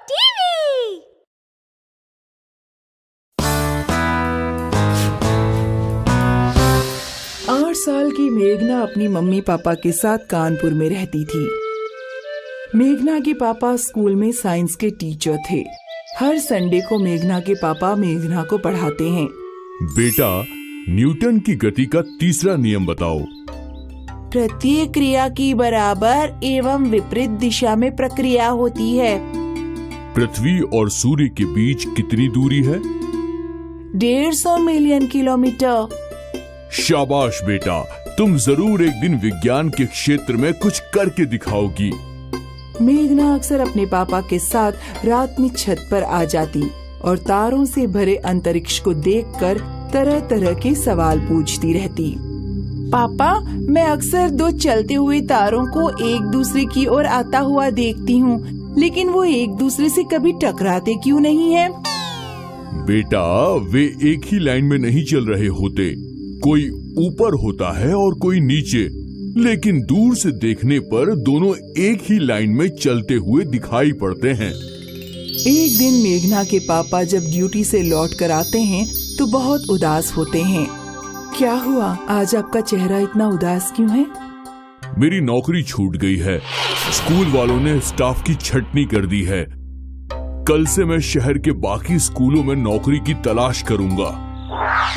TV. 8 साल की मेघना अपनी मम्मी पापा के साथ कानपुर में रहती थी। मेघना के पापा स्कूल में साइंस के टीचर थे। हर संडे को मेघना के पापा मेघना को पढ़ाते हैं। बेटा, न्यूटन की गति का तीसरा नियम बताओ। प्रत्येक क्रिया की बराबर एवं विपरीत दिशा में प्रक्रिया होती है। पृथ्वी और सूर्य के बीच कितनी दूरी है? 150 मिलियन किलोमीटर। शाबाश बेटा, तुम जरूर एक दिन विज्ञान के क्षेत्र में कुछ करके दिखाओगी। मेघना अक्सर अपने पापा के साथ रात में छत पर आ जाती और तारों से भरे अंतरिक्ष को देखकर तरह तरह के सवाल पूछती रहती। पापा, मैं अक्सर 2 चलते हुए तारों को एक दूसरे की ओर आता हुआ देखती हूँ, लेकिन वो एक दूसरे से कभी टकराते क्यों नहीं है? बेटा, वे एक ही लाइन में नहीं चल रहे होते। कोई ऊपर होता है और कोई नीचे, लेकिन दूर से देखने पर दोनों एक ही लाइन में चलते हुए दिखाई पड़ते हैं। एक दिन मेघना के पापा जब ड्यूटी से लौट कर आते हैं तो बहुत उदास होते हैं। क्या हुआ, आज आपका चेहरा इतना उदास क्यों है? मेरी नौकरी छूट गई है। स्कूल वालों ने स्टाफ की छटनी कर दी है। कल से मैं शहर के बाकी स्कूलों में नौकरी की तलाश करूंगा।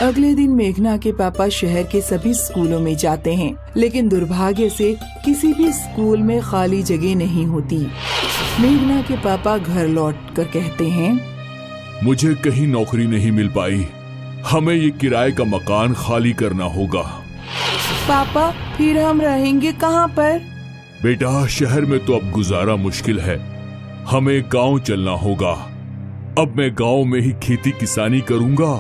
अगले दिन मेघना के पापा शहर के सभी स्कूलों में जाते हैं, लेकिन दुर्भाग्य से किसी भी स्कूल में खाली जगह नहीं होती। मेघना के पापा घर लौट कर कहते हैं, मुझे कहीं नौकरी नहीं मिल पाई। हमें ये किराए का मकान खाली करना होगा। पापा, फिर हम रहेंगे कहाँ पर? बेटा, शहर में तो अब गुजारा मुश्किल है। हमें गांव चलना होगा। अब मैं गांव में ही खेती किसानी करूंगा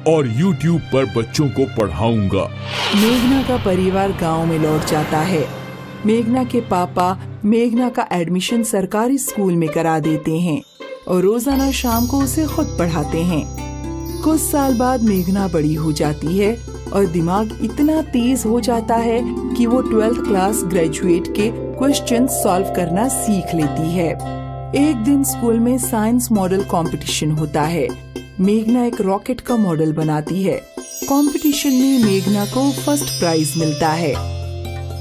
और YouTube पर बच्चों को पढ़ाऊंगा। मेघना का परिवार गांव में लौट जाता है। मेघना के पापा मेघना का एडमिशन सरकारी स्कूल में करा देते हैं और रोजाना शाम को उसे खुद पढ़ाते हैं। कुछ साल बाद मेघना बड़ी हो जाती है और दिमाग इतना तेज हो जाता है कि वो 12th क्लास ग्रेजुएट के क्वेश्चन सॉल्व करना सीख लेती है। एक दिन स्कूल में साइंस मॉडल कंपटीशन होता है। मेघना एक रॉकेट का मॉडल बनाती है। कंपटीशन में मेघना को फर्स्ट प्राइज मिलता है।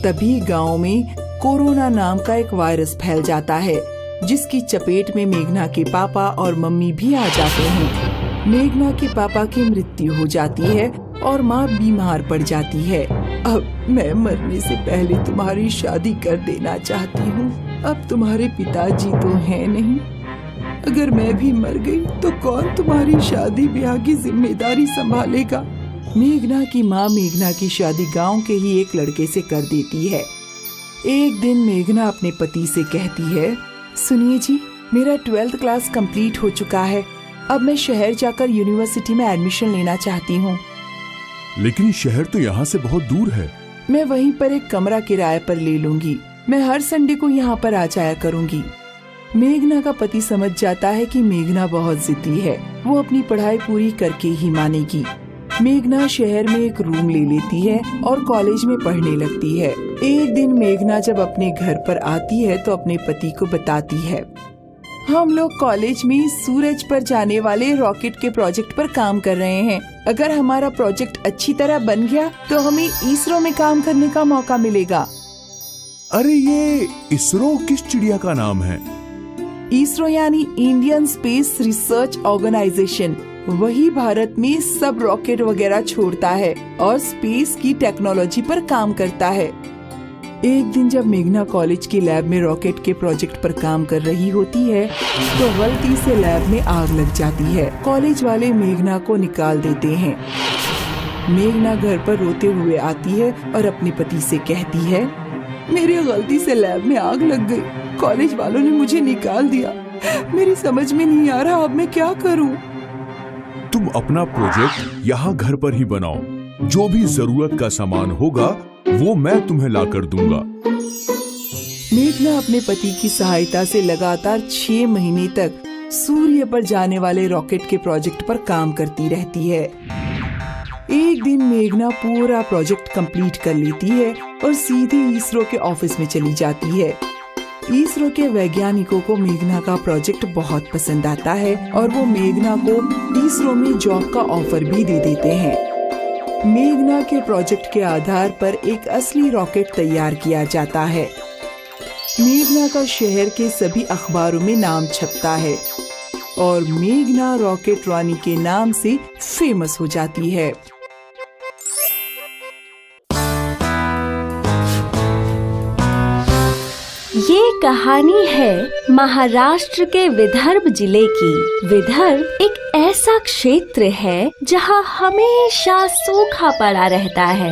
तभी गांव में कोरोना नाम का एक वायरस फैल जाता है, जिसकी चपेट में मेघना के पापा और मम्मी भी आ जाते हैं। मेघना के पापा की मृत्यु हो जाती है और माँ बीमार पड़ जाती है। अब मैं मरने से पहले तुम्हारी शादी कर देना चाहती हूँ। अब तुम्हारे पिताजी तो हैं नहीं। अगर मैं भी मर गई तो कौन तुम्हारी शादी ब्याह की जिम्मेदारी संभालेगा? मेघना की माँ मेघना की शादी गांव के ही एक लड़के से कर देती है। एक दिन मेघना अपने पति से कहती है, सुनिए जी, मेरा 12th क्लास कंप्लीट हो चुका है। अब मैं शहर जाकर यूनिवर्सिटी में एडमिशन लेना चाहती हूँ। लेकिन शहर तो यहाँ से बहुत दूर है। मैं वहीं पर एक कमरा किराए पर ले लूंगी। मैं हर संडे को यहाँ पर आ जाया करूँगी। मेघना का पति समझ जाता है कि मेघना बहुत जिद्दी है। वो अपनी पढ़ाई पूरी करके ही मानेगी। मेघना शहर में एक रूम ले लेती है और कॉलेज में पढ़ने लगती है। एक दिन मेघना जब अपने घर पर आती है तो अपने पति को बताती है, हम लोग कॉलेज में सूरज पर जाने वाले रॉकेट के प्रोजेक्ट पर काम कर रहे हैं। अगर हमारा प्रोजेक्ट अच्छी तरह बन गया तो हमें इसरो में काम करने का मौका मिलेगा। अरे, ये इसरो किस चिड़िया का नाम है? इसरो यानी इंडियन स्पेस रिसर्च ऑर्गेनाइजेशन। वही भारत में सब रॉकेट वगैरह छोड़ता है और स्पेस की टेक्नोलॉजी पर काम करता है। एक दिन जब मेघना कॉलेज की लैब में रॉकेट के प्रोजेक्ट पर काम कर रही होती है तो गलती से लैब में आग लग जाती है। कॉलेज वाले मेघना को निकाल देते हैं। मेघना घर पर रोते हुए आती है और अपने पति से कहती है, मेरी गलती से लैब में आग लग गई। कॉलेज वालों ने मुझे निकाल दिया। मेरी समझ में नहीं आ रहा अब मैं क्या करूं। तुम अपना प्रोजेक्ट यहाँ घर पर ही बनाओ। जो भी जरूरत का सामान होगा वो मैं तुम्हें ला कर दूंगा। मेघना अपने पति की सहायता से लगातार 6 महीने तक सूर्य पर जाने वाले रॉकेट के प्रोजेक्ट पर काम करती रहती है। एक दिन मेघना पूरा प्रोजेक्ट कंप्लीट कर लेती है और सीधे इसरो के ऑफिस में चली जाती है। इसरो के वैज्ञानिकों को मेघना का प्रोजेक्ट बहुत पसंद आता है और वो मेघना को इसरो में जॉब का ऑफर भी दे देते हैं। मेघना के प्रोजेक्ट के आधार पर एक असली रॉकेट तैयार किया जाता है। मेघना का शहर के सभी अखबारों में नाम छपता है और मेघना रॉकेट रानी के नाम से फेमस हो जाती है। ये कहानी है महाराष्ट्र के विदर्भ जिले की। विदर्भ एक ऐसा क्षेत्र है जहाँ हमेशा सूखा पड़ा रहता है।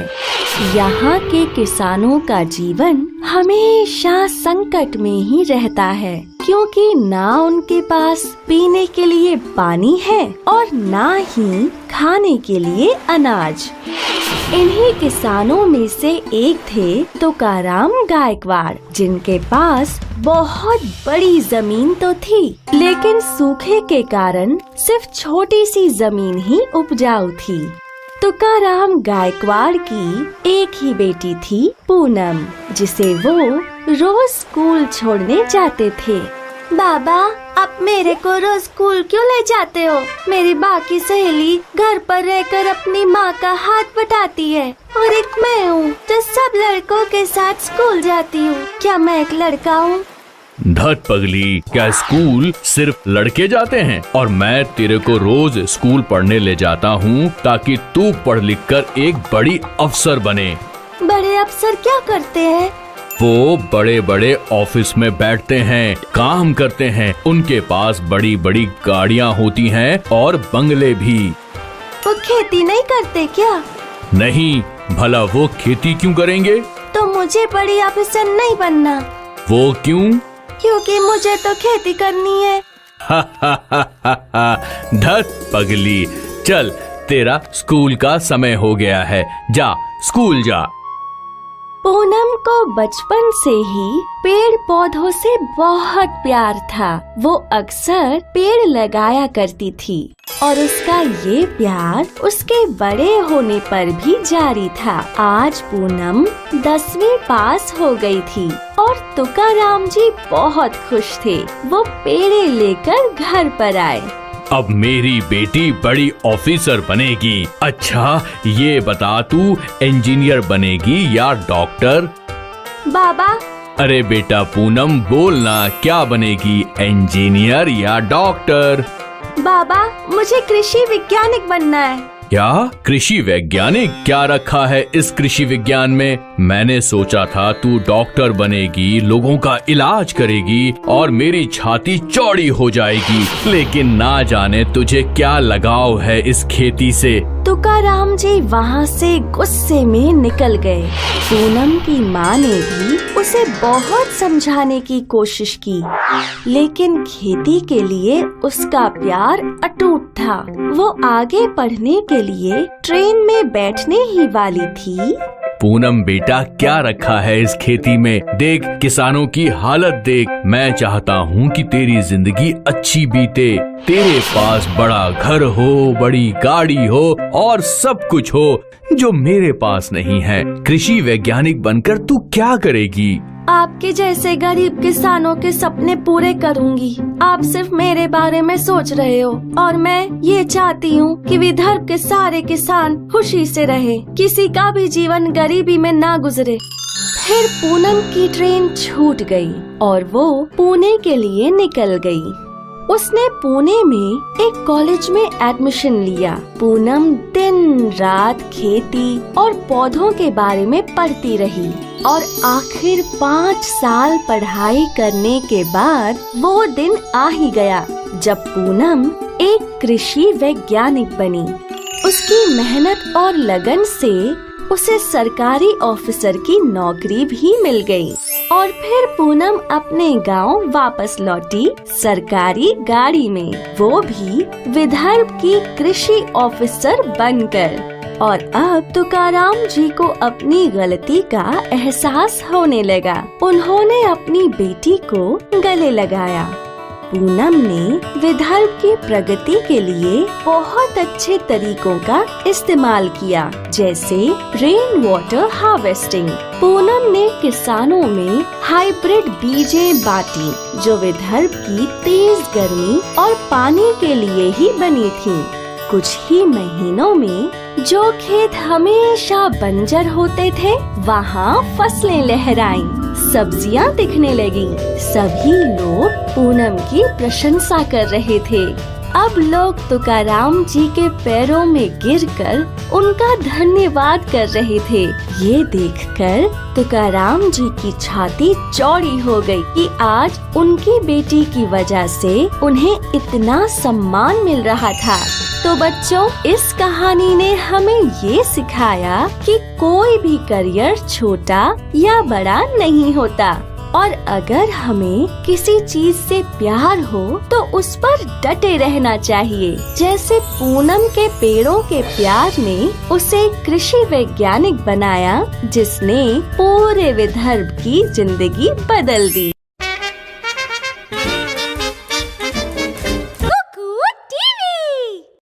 यहाँ के किसानों का जीवन हमेशा संकट में ही रहता है, क्योंकि ना उनके पास पीने के लिए पानी है और ना ही खाने के लिए अनाज। इन्हीं किसानों में से एक थे तुकाराम गायकवाड़, जिनके पास बहुत बड़ी जमीन तो थी, लेकिन सूखे के कारण सिर्फ छोटी सी जमीन ही उपजाऊ थी। तुकाराम गायकवाड़ की एक ही बेटी थी, पूनम, जिसे वो रोज स्कूल छोड़ने जाते थे। बाबा, आप मेरे को रोज स्कूल क्यों ले जाते हो? मेरी बाकी सहेली घर पर रहकर अपनी माँ का हाथ बटाती है और एक मैं हूँ जो सब लड़कों के साथ स्कूल जाती हूँ। क्या मैं एक लड़का हूँ? धत पगली, क्या स्कूल सिर्फ लड़के जाते हैं? और मैं तेरे को रोज स्कूल पढ़ने ले जाता हूँ ताकि तू पढ़ लिख कर एक बड़ी अफसर बने। बड़े अफसर क्या करते हैं? वो बड़े बड़े ऑफिस में बैठते हैं, काम करते हैं, उनके पास बड़ी बड़ी गाड़ियाँ होती हैं और बंगले भी। वो खेती नहीं करते क्या? नहीं, भला वो खेती क्यों करेंगे? तो मुझे बड़ी अफसर नहीं बनना। वो क्यों? क्योंकि मुझे तो खेती करनी है। धत पगली, चल तेरा स्कूल का समय हो गया है, जा स्कूल जा। पूनम को बचपन से ही पेड़ पौधों से बहुत प्यार था। वो अक्सर पेड़ लगाया करती थी और उसका ये प्यार उसके बड़े होने पर भी जारी था। आज पूनम 10वीं पास हो गई थी और तुकाराम जी बहुत खुश थे। वो पेड़े लेकर घर पर आए। अब मेरी बेटी बड़ी ऑफिसर बनेगी। अच्छा ये बता, तू इंजीनियर बनेगी या डॉक्टर? बाबा। अरे बेटा पूनम, बोलना, क्या बनेगी, इंजीनियर या डॉक्टर? बाबा, मुझे कृषि वैज्ञानिक बनना है। क्या कृषि वैज्ञानिक? क्या रखा है इस कृषि विज्ञान में? मैंने सोचा था तू डॉक्टर बनेगी, लोगों का इलाज करेगी और मेरी छाती चौड़ी हो जाएगी, लेकिन ना जाने तुझे क्या लगाव है इस खेती से। तुकाराम जी वहाँ से गुस्से में निकल गए। पूनम की माँ ने भी उसे बहुत समझाने की कोशिश की, लेकिन खेती के लिए उसका प्यार अटूट था। वो आगे पढ़ने के लिए ट्रेन में बैठने ही वाली थी। पूनम बेटा, क्या रखा है इस खेती में? देख किसानों की हालत देख। मैं चाहता हूँ कि तेरी जिंदगी अच्छी बीते, तेरे पास बड़ा घर हो, बड़ी गाड़ी हो और सब कुछ हो जो मेरे पास नहीं है। कृषि वैज्ञानिक बनकर तू क्या करेगी? आपके जैसे गरीब किसानों के सपने पूरे करूंगी। आप सिर्फ मेरे बारे में सोच रहे हो और मैं ये चाहती हूँ कि विदर्भ के सारे किसान खुशी से रहे, किसी का भी जीवन गरीबी में ना गुजरे। फिर पूनम की ट्रेन छूट गई और वो पुणे के लिए निकल गई। उसने पुणे में एक कॉलेज में एडमिशन लिया। पूनम दिन रात खेती और पौधों के बारे में पढ़ती रही और आखिर 5 साल पढ़ाई करने के बाद वो दिन आ ही गया जब पूनम एक कृषि वैज्ञानिक बनी। उसकी मेहनत और लगन से उसे सरकारी ऑफिसर की नौकरी भी मिल गई और फिर पूनम अपने गांव वापस लौटी सरकारी गाड़ी में, वो भी विदर्भ की कृषि ऑफिसर बनकर। और अब तुकाराम जी को अपनी गलती का एहसास होने लगा। उन्होंने अपनी बेटी को गले लगाया। पूनम ने विदर्भ की प्रगति के लिए बहुत अच्छे तरीकों का इस्तेमाल किया, जैसे रेन वाटर हार्वेस्टिंग। पूनम ने किसानों में हाइब्रिड बीजें बांटी, जो विदर्भ की तेज गर्मी और पानी के लिए ही बनी थीं। कुछ ही महीनों में जो खेत हमेशा बंजर होते थे, वहाँ फसलें लहराईं, सब्जियाँ दिखने लगीं। सभी लोग पूनम की प्रशंसा कर रहे थे। अब लोग तुकाराम जी के पैरों में गिरकर उनका धन्यवाद कर रहे थे। ये देखकर तुकाराम जी की छाती चौड़ी हो गई कि आज उनकी बेटी की वजह से उन्हें इतना सम्मान मिल रहा था। तो बच्चों, इस कहानी ने हमें ये सिखाया कि कोई भी करियर छोटा या बड़ा नहीं होता, और अगर हमें किसी चीज से प्यार हो तो उस पर डटे रहना चाहिए। जैसे पूनम के पेड़ों के प्यार ने उसे कृषि वैज्ञानिक बनाया, जिसने पूरे विदर्भ की जिंदगी बदल दी।